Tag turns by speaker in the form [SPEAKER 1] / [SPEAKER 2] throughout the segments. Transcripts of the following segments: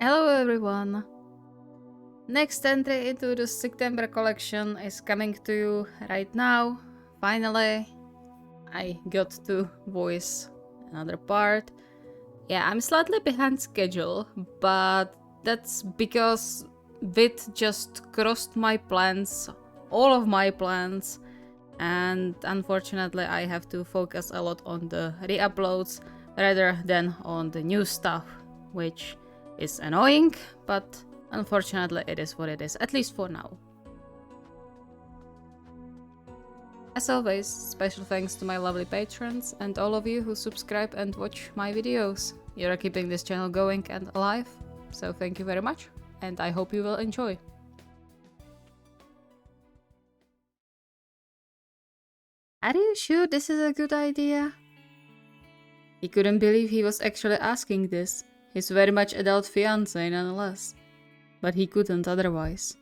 [SPEAKER 1] Hello everyone! Next entry into the September collection is coming to you right now. Finally, I got to voice another part. Yeah, I'm slightly behind schedule, but that's because Vit just crossed my plans, all of my plans, and unfortunately I have to focus a lot on the re-uploads rather than on the new stuff, which is annoying, but unfortunately it is what it is, at least for now. As always, special thanks to my lovely patrons and all of you who subscribe and watch my videos. You are keeping this channel going and alive, so thank you very much, and I hope you will enjoy. Are you sure this is a good idea? He couldn't believe he was actually asking this, his very much adult fiancé nonetheless. But he couldn't otherwise.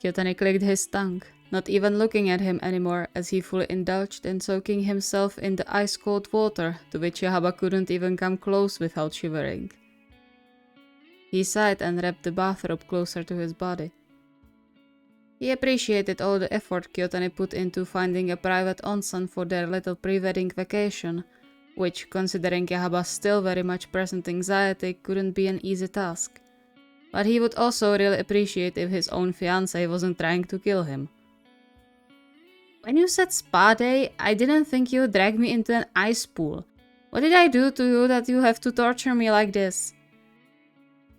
[SPEAKER 1] Kyotani clicked his tongue, not even looking at him anymore as he fully indulged in soaking himself in the ice-cold water to which KyouHaba couldn't even come close without shivering. He sighed and wrapped the bathrobe closer to his body. He appreciated all the effort Kyotani put into finding a private onsen for their little pre-wedding vacation, which, considering KyouHaba's still very much present anxiety, couldn't be an easy task. But he would also really appreciate if his own fiancé wasn't trying to kill him. When you said spa day, I didn't think you would drag me into an ice pool. What did I do to you that you have to torture me like this?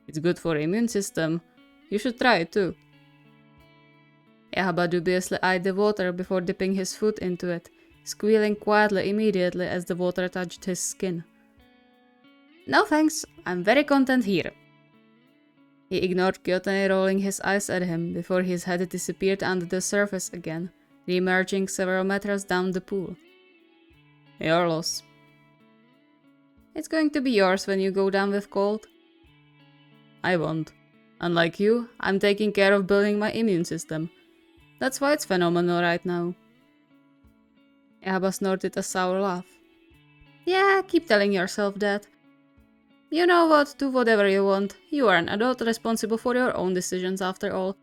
[SPEAKER 1] It's good for the immune system. You should try it too. KyouHaba dubiously eyed the water before dipping his foot into it, squealing quietly immediately as the water touched his skin. No thanks, I'm very content here. He ignored Kyotani rolling his eyes at him before his head disappeared under the surface again, re-emerging several meters down the pool. Your loss. It's going to be yours when you go down with cold. I won't. Unlike you, I'm taking care of building my immune system. That's why it's phenomenal right now. KyouHaba snorted a sour laugh. Yeah, keep telling yourself that. You know what, do whatever you want. You are an adult responsible for your own decisions after all.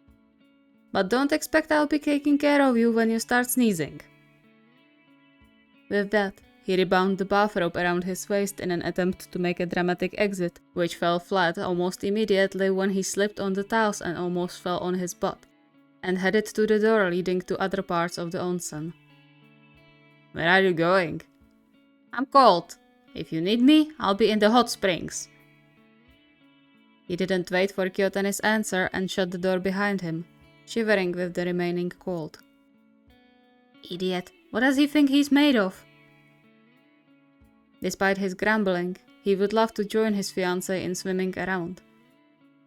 [SPEAKER 1] But don't expect I'll be taking care of you when you start sneezing. With that, he rebound the bathrobe around his waist in an attempt to make a dramatic exit, which fell flat almost immediately when he slipped on the tiles and almost fell on his butt, and headed to the door leading to other parts of the onsen. Where are you going? I'm cold. If you need me, I'll be in the hot springs. He didn't wait for Kyotani's answer and shut the door behind him, shivering with the remaining cold. Idiot, what does he think he's made of? Despite his grumbling, he would love to join his fiancée in swimming around.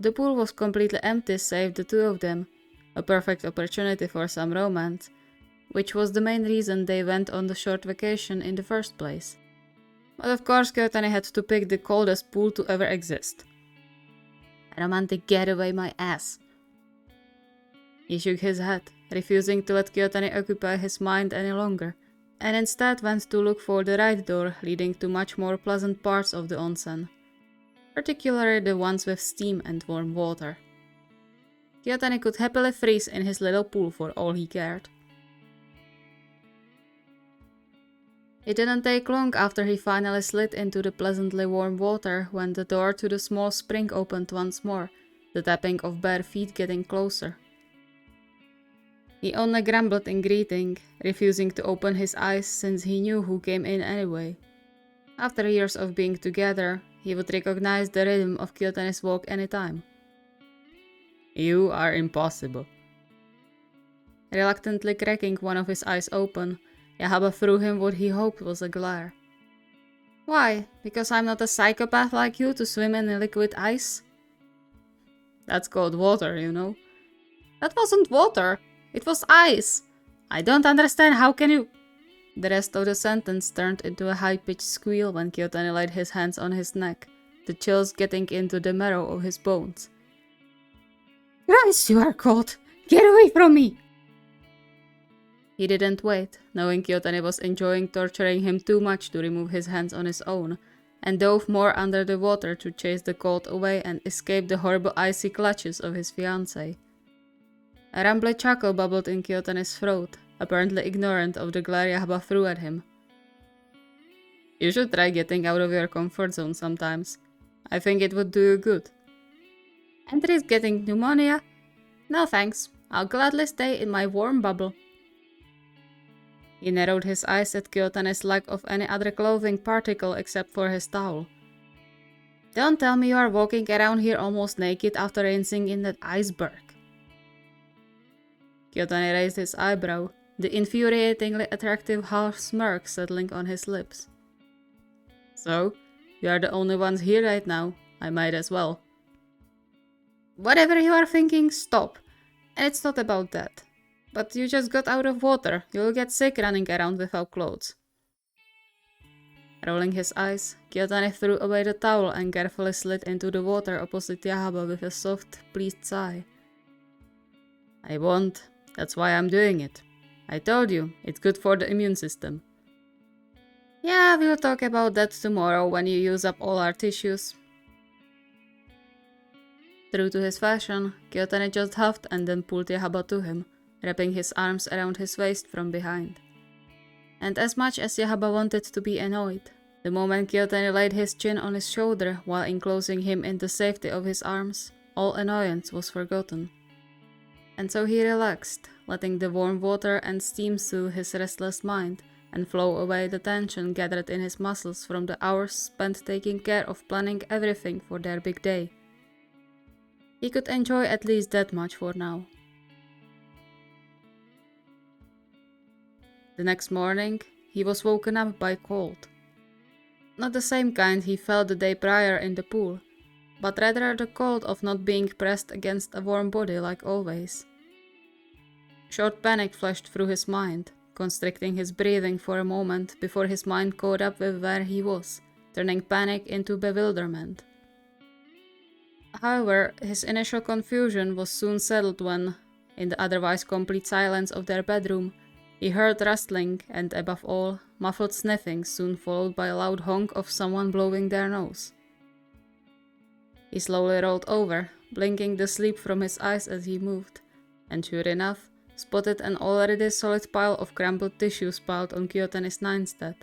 [SPEAKER 1] The pool was completely empty save the two of them, a perfect opportunity for some romance, which was the main reason they went on the short vacation in the first place. But of course Kyotani had to pick the coldest pool to ever exist. A romantic getaway my ass. He shook his head, refusing to let Kyotani occupy his mind any longer, and instead went to look for the right door leading to much more pleasant parts of the onsen, particularly the ones with steam and warm water. Kyotani could happily freeze in his little pool for all he cared. It didn't take long after he finally slid into the pleasantly warm water when the door to the small spring opened once more, the tapping of bare feet getting closer. He only grumbled in greeting, refusing to open his eyes since he knew who came in anyway. After years of being together, he would recognize the rhythm of Kyotani's walk anytime. You are impossible. Reluctantly cracking one of his eyes open, KyouHaba threw him what he hoped was a glare. Why? Because I'm not a psychopath like you to swim in liquid ice? That's called water, you know. That wasn't water. It was ice. I don't understand how can you... The rest of the sentence turned into a high-pitched squeal when Kyotani laid his hands on his neck, the chills getting into the marrow of his bones. Christ, you are cold! Get away from me! He didn't wait, knowing Kyotani was enjoying torturing him too much to remove his hands on his own, and dove more under the water to chase the cold away and escape the horrible icy clutches of his fiancée. A rambly chuckle bubbled in Kyotane's throat, apparently ignorant of the glare KyouHaba threw at him. You should try getting out of your comfort zone sometimes. I think it would do you good. And risk getting pneumonia? No thanks, I'll gladly stay in my warm bubble. He narrowed his eyes at Kyotane's lack of any other clothing particle except for his towel. Don't tell me you are walking around here almost naked after rinsing in that iceberg. Kyotane raised his eyebrow, the infuriatingly attractive half smirk settling on his lips. So, you are the only ones here right now, I might as well. Whatever you are thinking, stop. And it's not about that. But you just got out of water, you'll get sick running around without clothes. Rolling his eyes, Kyotane threw away the towel and carefully slid into the water opposite KyouHaba with a soft, pleased sigh. I won't, that's why I'm doing it. I told you, it's good for the immune system. Yeah, we'll talk about that tomorrow when you use up all our tissues. True to his fashion, Kyotane just huffed and then pulled KyouHaba to him, wrapping his arms around his waist from behind. And as much as KyouHaba wanted to be annoyed, the moment Kyotane laid his chin on his shoulder while enclosing him in the safety of his arms, all annoyance was forgotten. And so he relaxed, letting the warm water and steam soothe his restless mind and flow away the tension gathered in his muscles from the hours spent taking care of planning everything for their big day. He could enjoy at least that much for now. The next morning, he was woken up by cold. Not the same kind he felt the day prior in the pool, but rather the cold of not being pressed against a warm body like always. Short panic flashed through his mind, constricting his breathing for a moment before his mind caught up with where he was, turning panic into bewilderment. However, his initial confusion was soon settled when, in the otherwise complete silence of their bedroom, he heard rustling and, above all, muffled sniffing soon followed by a loud honk of someone blowing their nose. He slowly rolled over, blinking the sleep from his eyes as he moved, and sure enough, spotted an already solid pile of crumpled tissues piled on Kyotane's nightstand.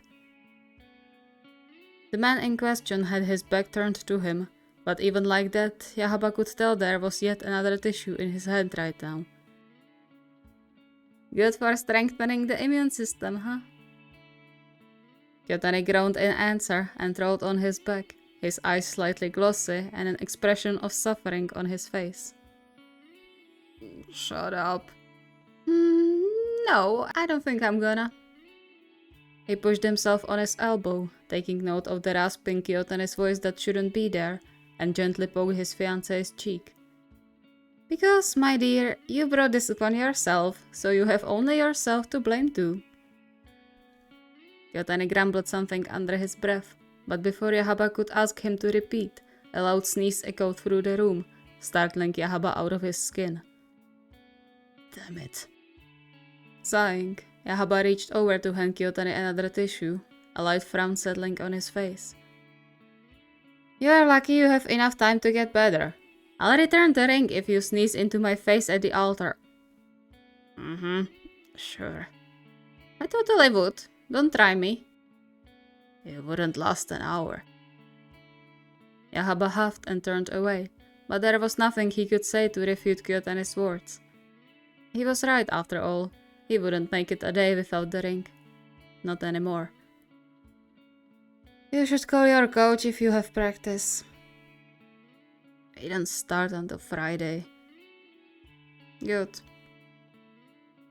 [SPEAKER 1] The man in question had his back turned to him, but even like that, KyouHaba could tell there was yet another tissue in his hand right now. Good for strengthening the immune system, huh? Kyotane groaned in answer and rolled on his back, his eyes slightly glossy and an expression of suffering on his face. Shut up. No, I don't think I'm gonna. He pushed himself on his elbow, taking note of the rasping Kyotane's voice that shouldn't be there, and gently poked his fiancée's cheek. Because, my dear, you brought this upon yourself, so you have only yourself to blame too. Kyotane grumbled something under his breath, but before KyouHaba could ask him to repeat, a loud sneeze echoed through the room, startling KyouHaba out of his skin. Damn it. Sighing, KyouHaba reached over to hand Kyotane another tissue, a light frown settling on his face. You are lucky you have enough time to get better. I'll return the ring if you sneeze into my face at the altar. Sure. I totally would. Don't try me. It wouldn't last an hour. KyouHaba huffed and turned away, but there was nothing he could say to refute Kyotane's words. He was right after all. He wouldn't make it a day without the ring. Not anymore. You should call your coach if you have practice. He didn't start until Friday. Good.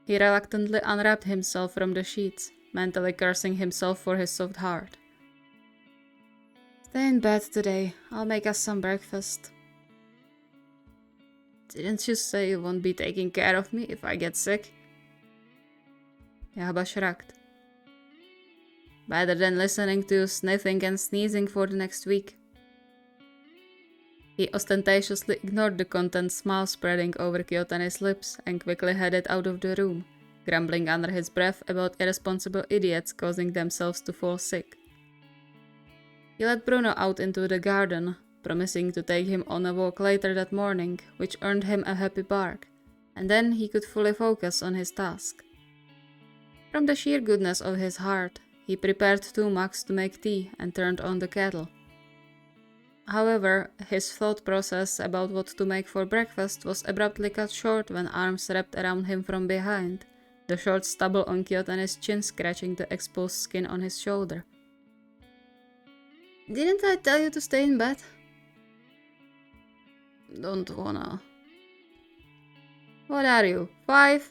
[SPEAKER 1] He reluctantly unwrapped himself from the sheets, mentally cursing himself for his soft heart. Stay in bed today. I'll make us some breakfast. Didn't you say you won't be taking care of me if I get sick? KyouHaba shrugged. Better than listening to you sniffing and sneezing for the next week. He ostentatiously ignored the content smile spreading over Kyotane's lips and quickly headed out of the room, grumbling under his breath about irresponsible idiots causing themselves to fall sick. He let Bruno out into the garden, promising to take him on a walk later that morning, which earned him a happy bark, and then he could fully focus on his task. From the sheer goodness of his heart, he prepared 2 mugs to make tea and turned on the kettle. However, his thought process about what to make for breakfast was abruptly cut short when arms wrapped around him from behind, the short stubble on Kyotane's chin scratching the exposed skin on his shoulder. "Didn't I tell you to stay in bed?" "Don't wanna." "What are you, 5?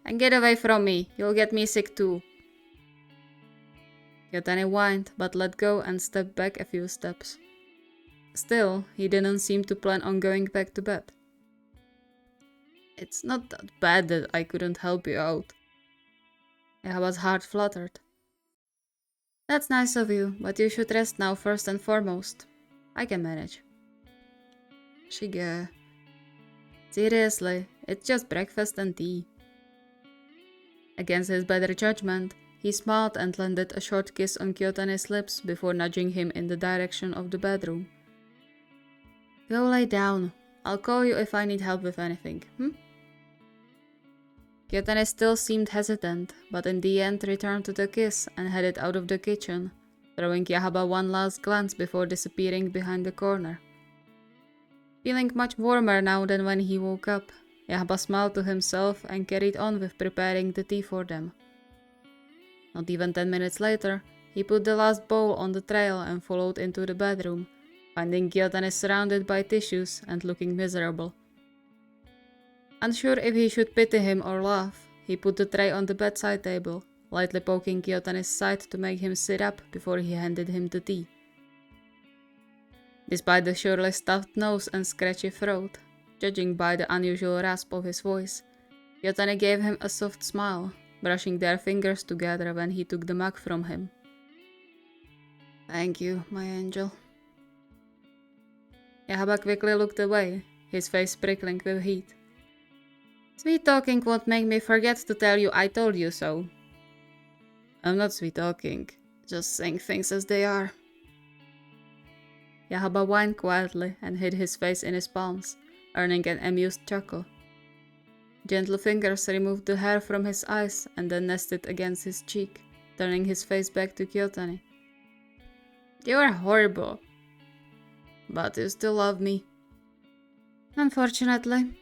[SPEAKER 1] And get away from me, you'll get me sick too." Kyotane whined, but let go and stepped back a few steps. Still, he didn't seem to plan on going back to bed. "It's not that bad that I couldn't help you out." Yahaba's heart fluttered. "That's nice of you, but you should rest now first and foremost. I can manage." "Shige. Seriously, it's just breakfast and tea." Against his better judgment, he smiled and landed a short kiss on Kyotane's lips before nudging him in the direction of the bedroom. "Go lay down. I'll call you if I need help with anything, Kyotane still seemed hesitant, but in the end returned to the kiss and headed out of the kitchen, throwing Yahaba one last glance before disappearing behind the corner. Feeling much warmer now than when he woke up, Yahaba smiled to himself and carried on with preparing the tea for them. Not even 10 minutes later, he put the last bowl on the trail and followed into the bedroom, finding Kyotane surrounded by tissues and looking miserable. Unsure if he should pity him or laugh, he put the tray on the bedside table, lightly poking Kyotane's side to make him sit up before he handed him the tea. Despite the surely stuffed nose and scratchy throat, judging by the unusual rasp of his voice, Kyotane gave him a soft smile, brushing their fingers together when he took the mug from him. "Thank you, my angel." Yahaba quickly looked away, his face prickling with heat. "Sweet talking won't make me forget to tell you I told you so." "I'm not sweet talking, just saying things as they are." Yahaba whined quietly and hid his face in his palms, earning an amused chuckle. Gentle fingers removed the hair from his eyes and then nested against his cheek, turning his face back to Kyotane. "You are horrible." "But you still love me." "Unfortunately."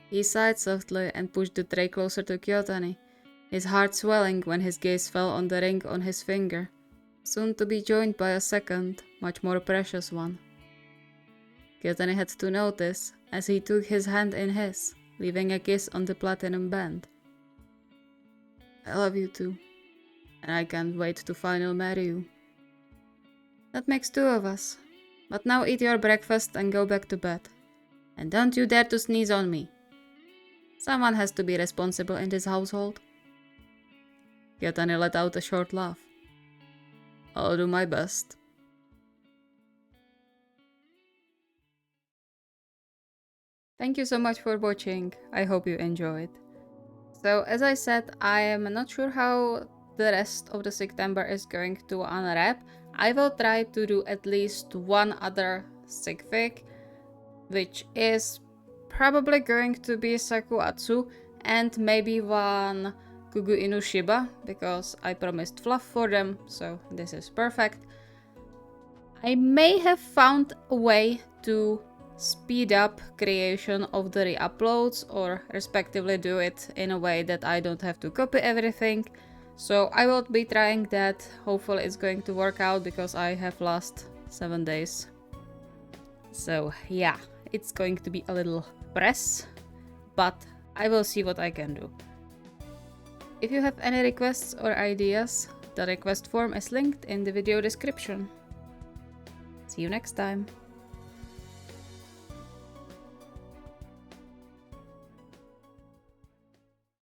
[SPEAKER 1] He sighed softly and pushed the tray closer to Kyotane, his heart swelling when his gaze fell on the ring on his finger, soon to be joined by a second, much more precious one. Kyotane had to notice as he took his hand in his, leaving a kiss on the platinum band. "I love you too, and I can't wait to finally marry you." "That makes 2 of us. But now eat your breakfast and go back to bed. And don't you dare to sneeze on me. Someone has to be responsible in this household." Kyotane let out a short laugh. "I'll do my best." Thank you so much for watching. I hope you enjoyed. So as I said, I am not sure how the rest of the September is going to unwrap. I will try to do at least one other sig fic, which is probably going to be Sakuatsu, and maybe one Kugu Inu Shiba, because I promised fluff for them, so this is perfect. I may have found a way to speed up creation of the re-uploads, or respectively do it in a way that I don't have to copy everything. So I will be trying that. Hopefully it's going to work out, because I have lost 7 days. So yeah, it's going to be a little press, but I will see what I can do. If you have any requests or ideas, the request form is linked in the video description. See you next time.